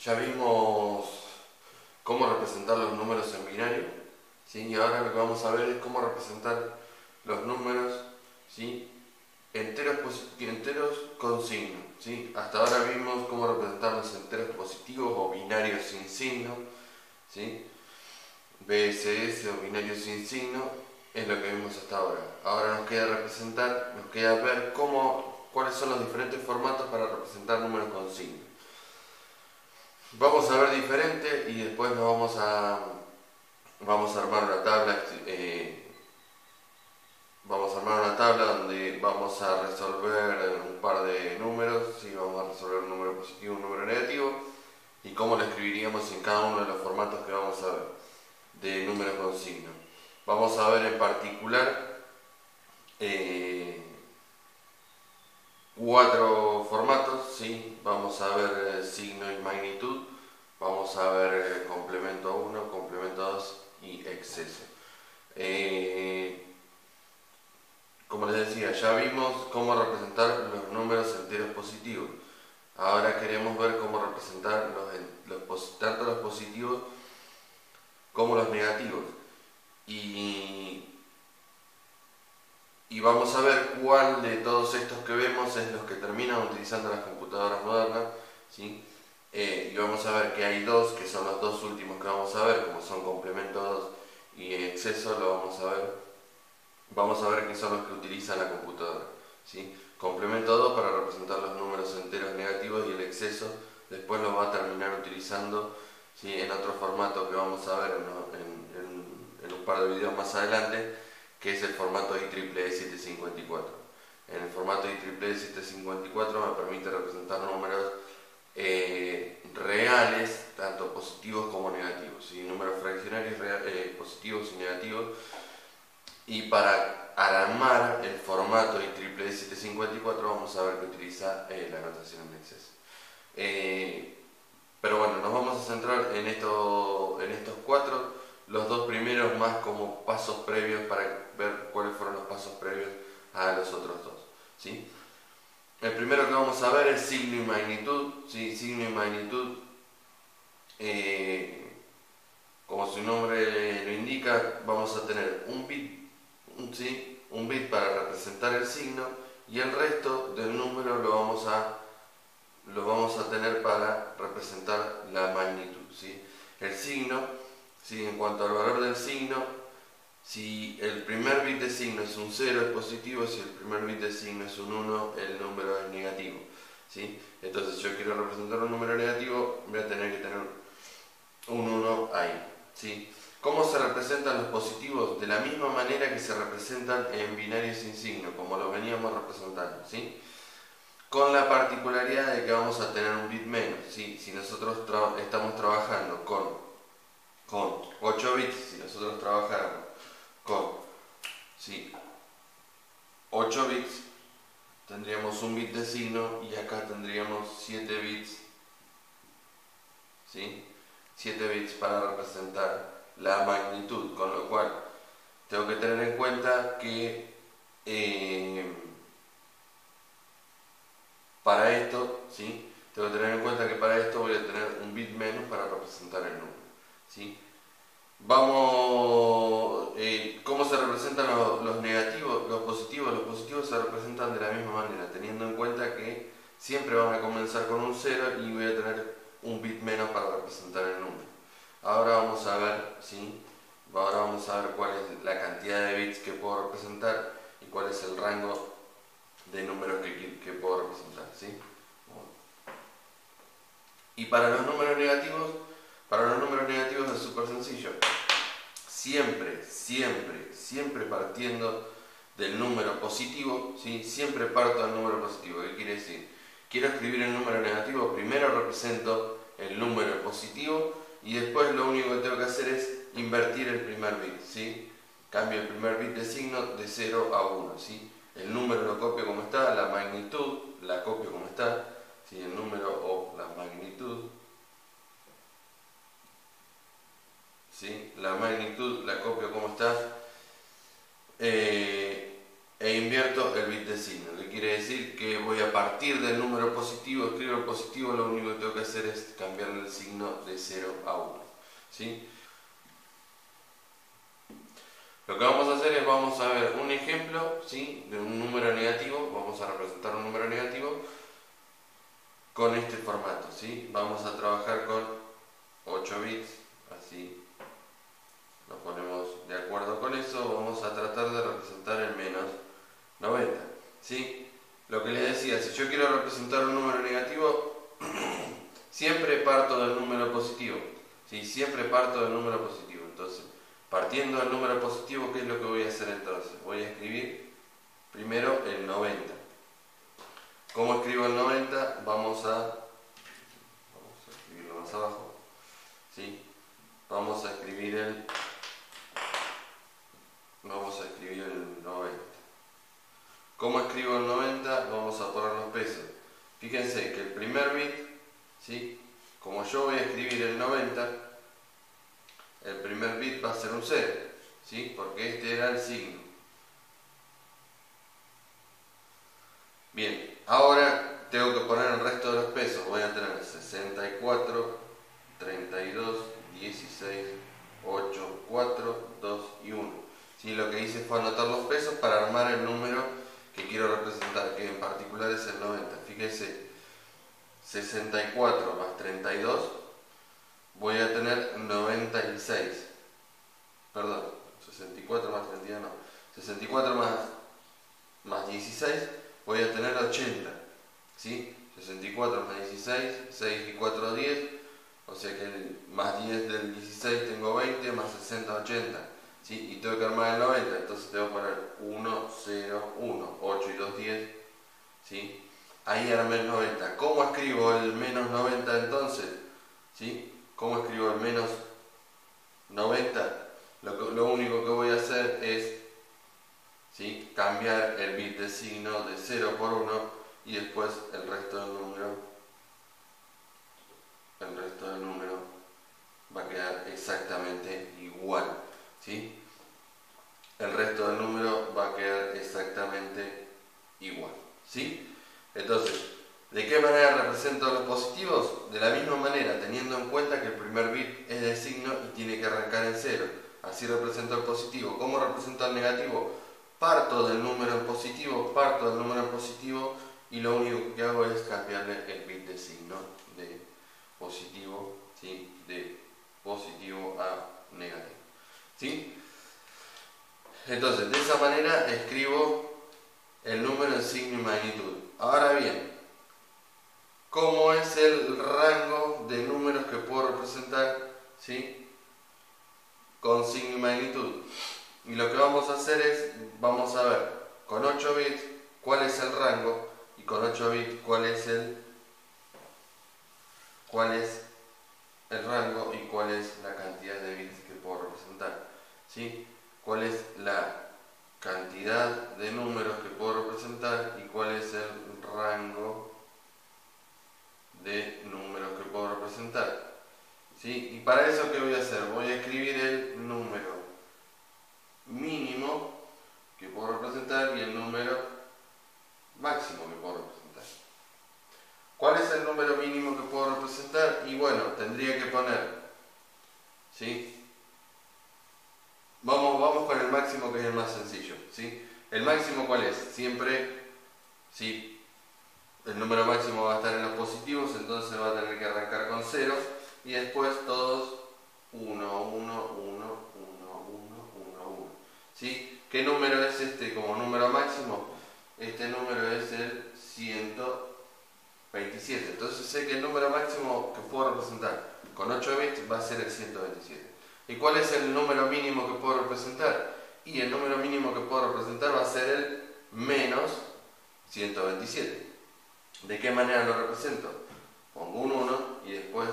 Ya vimos cómo representar los números en binario, ¿sí? Y ahora lo que vamos a ver es cómo representar los números, ¿sí? enteros con signo, ¿sí? Hasta ahora vimos cómo representar los enteros positivos o binarios sin signo, ¿sí? BSS o binarios sin signo es lo que vimos hasta ahora. Ahora nos queda ver cuáles son los diferentes formatos para representar números con signo. Vamos a ver diferente y después vamos a armar una tabla. Vamos a armar una tabla donde vamos a resolver un par de números. ¿Sí? Vamos a resolver un número positivo y un número negativo y cómo lo escribiríamos en cada uno de los formatos que vamos a ver de números con signo. Vamos a ver en particular 4 formatos, ¿sí? Vamos a ver signo y magnitud, vamos a ver complemento 1, complemento 2 y exceso. Como les decía, ya vimos cómo representar los números enteros positivos. Ahora queremos ver cómo representar tanto los positivos como los negativos. Y vamos a ver cuál de todos estos que vemos es los que terminan utilizando las computadoras modernas, ¿sí? Y vamos a ver que hay dos, que son los dos últimos que vamos a ver, como son complemento 2 y exceso, lo vamos a ver. Vamos a ver que son los que utilizan la computadora, ¿sí? Complemento 2 para representar los números enteros negativos y el exceso después lo va a terminar utilizando, ¿sí? En otro formato que vamos a ver en un par de videos más adelante, que es el formato IEEE 754. En el formato IEEE 754 me permite representar números reales, tanto positivos como negativos, ¿sí? Números fraccionarios positivos y negativos. Y para armar el formato IEEE 754 vamos a ver que utiliza la notación en exceso. Pero bueno, nos vamos a centrar en estos 4, los dos primeros más como pasos previos para ver cuáles fueron los pasos previos a los otros dos, ¿sí? El primero que vamos a ver es signo y magnitud, ¿sí? Signo y magnitud, como su nombre lo indica, vamos a tener un bit para representar el signo y el resto del número lo vamos a tener para representar la magnitud, ¿sí? El signo, ¿sí? En cuanto al valor del signo, si el primer bit de signo es un 0 es positivo, si el primer bit de signo es un 1 el número es negativo, ¿sí? Entonces si yo quiero representar un número negativo voy a tener que tener un 1 ahí, ¿sí? ¿Cómo se representan los positivos? De la misma manera que se representan en binarios sin signo, como lo veníamos representando, ¿sí? Con la particularidad de que vamos a tener un bit menos, ¿sí? Si nosotros estamos trabajando con 8 bits, si nosotros trabajáramos con, ¿sí? 8 bits, tendríamos un bit de signo y acá tendríamos 7 bits, ¿sí? 7 bits para representar la magnitud, con lo cual tengo que tener en cuenta que para esto, ¿sí? Tengo que tener en cuenta que para esto voy a tener un bit menos para representar el número, ¿sí? ¿Cómo se representan los negativos, los positivos? Los positivos se representan de la misma manera, teniendo en cuenta que siempre van a comenzar con un 0 y voy a tener un bit menos para representar el número. Ahora vamos a ver, ¿sí? Ahora vamos a ver cuál es la cantidad de bits que puedo representar y cuál es el rango de números que puedo representar, ¿sí? Y para los números negativos es súper sencillo. Siempre partiendo del número positivo, ¿sí? Siempre parto del número positivo. ¿Qué quiere decir? Quiero escribir el número negativo, primero represento el número positivo y después lo único que tengo que hacer es invertir el primer bit, ¿sí? Cambio el primer bit de signo de 0 a 1, ¿sí? El número lo copio como está, la magnitud la copio como está, ¿sí? El número o la magnitud, ¿sí? La magnitud la copio como está, e invierto el bit de signo. ¿Qué quiere quiere decir que voy a partir del número positivo, escribo el positivo, lo único que tengo que hacer es cambiarle el signo de 0 a 1. ¿Sí? Lo que vamos a hacer es, vamos a ver un ejemplo, ¿sí?, de un número negativo. Vamos a representar un número negativo con este formato, ¿sí? Vamos a trabajar con 8 bits, así nos ponemos de acuerdo con eso. Vamos a tratar de representar el menos 90, ¿sí? Lo que les decía, si yo quiero representar un número negativo, siempre parto del número positivo, ¿sí? Siempre parto del número positivo. Entonces, partiendo del número positivo, ¿qué es lo que voy a hacer entonces? Voy a escribir primero el 90. ¿Cómo escribo el 90? Vamos a escribirlo más abajo, ¿sí? Vamos a escribir el 90. ¿Cómo escribo el 90? Vamos a poner los pesos. Fíjense que el primer bit, ¿sí?, como yo voy a escribir el 90, el primer bit va a ser un 0, ¿sí?, porque este era el signo. Bien, ahora tengo que poner el resto de los pesos. Voy a tener 64, 32, 16, 8, 4, 2 y 1. ¿Sí? Lo que hice fue anotar los pesos para armar el número que quiero representar, que en particular es el 90. Fíjense, 64 más 32, voy a tener 96. Perdón, 64 más 32 no. 64 más 16, voy a tener 80. ¿Sí? 64 más 16, 6 y 4, 10. O sea que más 10 del 16 tengo 20, más 60, 80. ¿Sí? Y tengo que armar el 90, entonces tengo que poner 1, 0, 1, 8 y 2, 10. ¿Sí? Ahí armé el 90. ¿Cómo escribo el menos 90 entonces? ¿Sí? ¿Cómo escribo el menos 90? Lo único que voy a hacer es, ¿sí?, cambiar el bit de signo de 0 por 1 y después el resto del número va a quedar exactamente igual, ¿sí? El resto del número va a quedar exactamente igual, ¿sí? Entonces, ¿de qué manera represento los positivos? De la misma manera, teniendo en cuenta que el primer bit es de signo y tiene que arrancar en 0. Así represento el positivo. ¿Cómo represento el negativo? Parto del número en positivo y lo único que hago es cambiarle el bit de signo de positivo, ¿sí?, de positivo a negativo, ¿sí? Entonces, de esa manera escribo el número en signo y magnitud. Ahora bien, ¿cómo es el rango de números que puedo representar, ¿sí?, con signo y magnitud? Y lo que vamos a hacer es, vamos a ver con 8 bits cuál es el rango y con 8 bits cuál es el rango y cuál es la cantidad de bits que puedo representar, ¿sí? Cuál es la cantidad de números que puedo representar y cuál es el rango de números que puedo representar, ¿sí? Y para eso, ¿qué voy a hacer? Voy a escribir el número mínimo que puedo representar y el número máximo que puedo representar. ¿Cuál es el número mínimo que puedo representar? Y bueno, tendría que poner, ¿sí? Vamos con el máximo, que es el más sencillo, ¿sí? ¿El máximo cuál es? Siempre, ¿sí?, el número máximo va a estar en los positivos, entonces va a tener que arrancar con 0 y después todos 1, 1, 1, 1, 1, 1. ¿Sí? ¿Qué número es este como número máximo? Este número es el 127. Entonces sé que el número máximo que puedo representar con 8 bits va a ser el 127. ¿Y cuál es el número mínimo que puedo representar? Y el número mínimo que puedo representar va a ser el menos 127. ¿De qué manera lo represento? Pongo un 1 y después,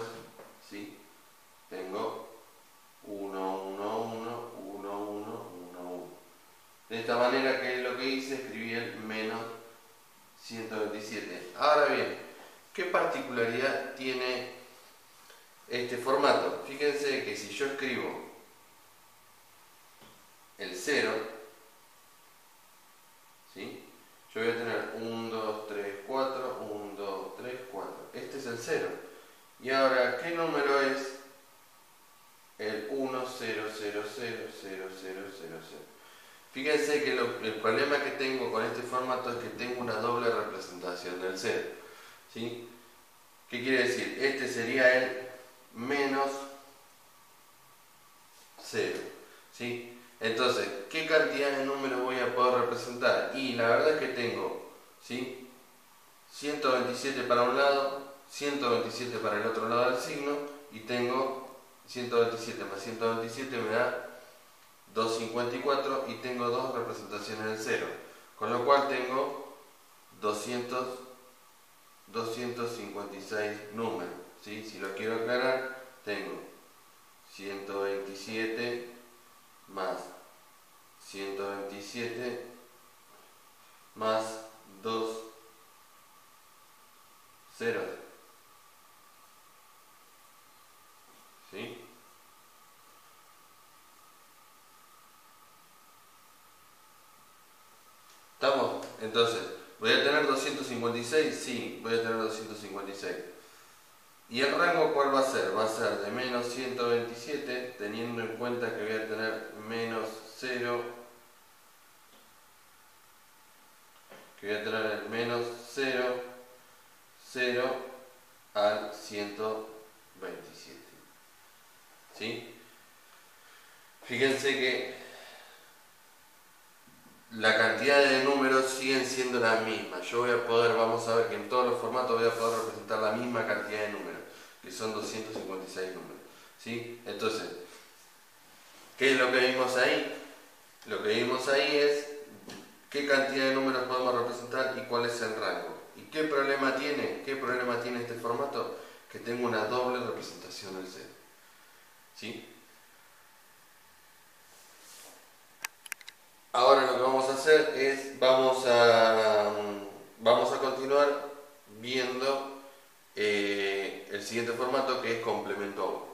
¿sí?, tengo 1, 1, 1, 1, 1, 1, 1. De esta manera, ¿qué es lo que hice? Escribí el menos 127. Ahora bien, ¿qué particularidad tiene este formato? Fíjense que si yo escribo el 0, ¿sí?, yo voy a tener un Y ahora, ¿qué número es el 1, 0, 0, 0, 0, 0, 0, 0? Fíjense que el problema que tengo con este formato es que tengo una doble representación del 0. ¿Sí? ¿Qué quiere decir? Este sería el menos 0. ¿Sí? Entonces, ¿qué cantidad de números voy a poder representar? Y la verdad es que tengo, ¿sí?, 127 para un lado, 127 para el otro lado del signo, y tengo 127 más 127 me da 254 y tengo dos representaciones del 0. Con lo cual tengo 256 números. ¿Sí? Si lo quiero aclarar, tengo 127 más 127 más 2 ceros. ¿Sí? ¿Estamos? Entonces, ¿voy a tener 256? Sí, voy a tener 256. ¿Y el rango cuál va a ser? Va a ser de menos 127, teniendo en cuenta que voy a tener menos 0, que voy a tener el menos 0, 0 al 127. ¿Sí? Fíjense que la cantidad de números siguen siendo la misma. Yo voy a poder, vamos a ver que en todos los formatos voy a poder representar la misma cantidad de números, que son 256 números. ¿Sí? Entonces, ¿qué es lo que vimos ahí? Lo que vimos ahí es qué cantidad de números podemos representar y cuál es el rango. ¿Y qué problema tiene? ¿Qué problema tiene este formato? Que tengo una doble representación del C. ¿Sí? Ahora lo que vamos a hacer es, vamos a continuar viendo el siguiente formato, que es complemento a 1.